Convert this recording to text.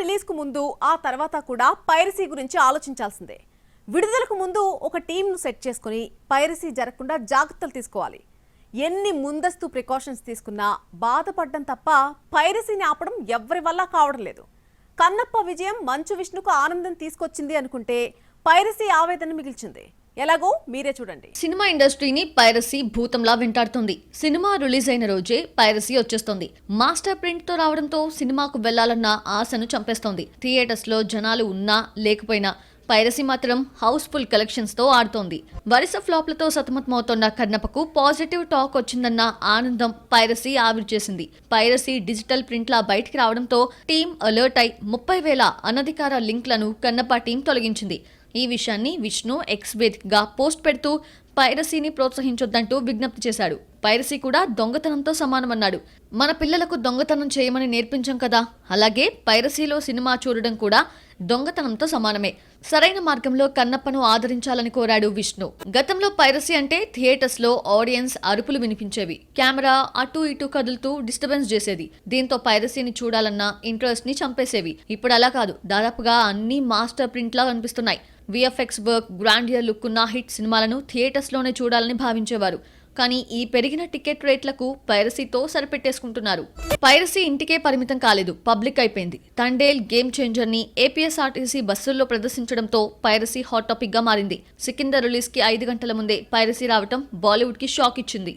రిలీజ్కు ముందు ఆ తర్వాత కూడా పైరసీ గురించి ఆలోచించాల్సిందే. విడుదలకు ముందు ఒక టీంను సెట్ చేసుకుని పైరసీ జరగకుండా జాగ్రత్తలు తీసుకోవాలి. ఎన్ని ముందస్తు ప్రికాషన్స్ తీసుకున్నా బాధపడడం తప్ప పైరసీని ఆపడం ఎవ్వరి వల్ల కావడం లేదు. కన్నప్ప విజయం మంచు విష్ణుకు ఆనందం తీసుకొచ్చింది అనుకుంటే పైరసీ ఆవేదన మిగిల్చింది. ఎలాగో మీరే చూడండి. సినిమా ఇండస్ట్రీని పైరసీ భూతంలా వెంటాడుతుంది. సినిమా రిలీజ్ అయిన రోజే పైరసీ వచ్చేస్తుంది. మాస్టర్ ప్రింట్ తో రావడంతో సినిమాకు వెళ్లాలన్న ఆశను చంపేస్తోంది. థియేటర్స్ లో జనాలు ఉన్నా లేకపోయినా పైరసీ మాత్రం హౌస్ఫుల్ కలెక్షన్స్ తో ఆడుతోంది. వరుస ఫ్లాప్లతో సతమతమవుతోన్న కన్నప్పకు పాజిటివ్ టాక్ వచ్చిందన్న ఆనందం పైరసీ ఆవిరి చేసింది. పైరసీ డిజిటల్ ప్రింట్ లా బయటికి రావడంతో టీం అలర్ట్ అయి 30,000 అనధికార లింక్లను కన్నప్ప టీం తొలగించింది. ఈ విషయాన్ని విష్ణు ఎక్స్ వేదికగా పోస్ట్ పెడుతూ పైరసీని ప్రోత్సహించొద్దంటూ విజ్ఞప్తి చేశాడు. పైరసీ కూడా దొంగతనంతో సమానమన్నాడు. మన పిల్లలకు దొంగతనం చేయమని నేర్పించాం కదా, అలాగే పైరసీలో సినిమా చూడడం కూడా దొంగతనంతో సమానమే. సరైన మార్గంలో కన్నప్పను ఆదరించాలని కోరాడు విష్ణు. గతంలో పైరసీ అంటే థియేటర్స్ లో ఆడియన్స్ అరుపులు వినిపించేవి. కెమెరా అటు ఇటు కదులుతూ డిస్టర్బెన్స్ చేసేది. దీంతో పైరసీని చూడాలన్న ఇంట్రెస్ట్ ని చంపేసేవి. ఇప్పుడు అలా కాదు, దాదాపుగా అన్ని మాస్టర్ ప్రింట్ లా కనిపిస్తున్నాయి. విఎఫ్ఎక్స్ వర్క్, గ్రాండియర్ లుక్ ఉన్న హిట్ సినిమాలను థియేటర్స్ లోనే చూడాలని భావించేవారు. కానీ ఈ పెరిగిన టికెట్ రేట్లకు పైరసీతో సరిపెట్టేసుకుంటున్నారు. పైరసీ ఇంటికే పరిమితం కాలేదు, పబ్లిక్ అయిపోయింది. తండేల్ గేమ్ చేంజర్ ని ఏపీఎస్ఆర్టీసీ బస్సుల్లో ప్రదర్శించడంతో పైరసీ హాట్ టాపిక్ గా మారింది. సికిందర్ రిలీజ్ కి 5 గంటల ముందే పైరసీ రావటం బాలీవుడ్ కి షాక్ ఇచ్చింది.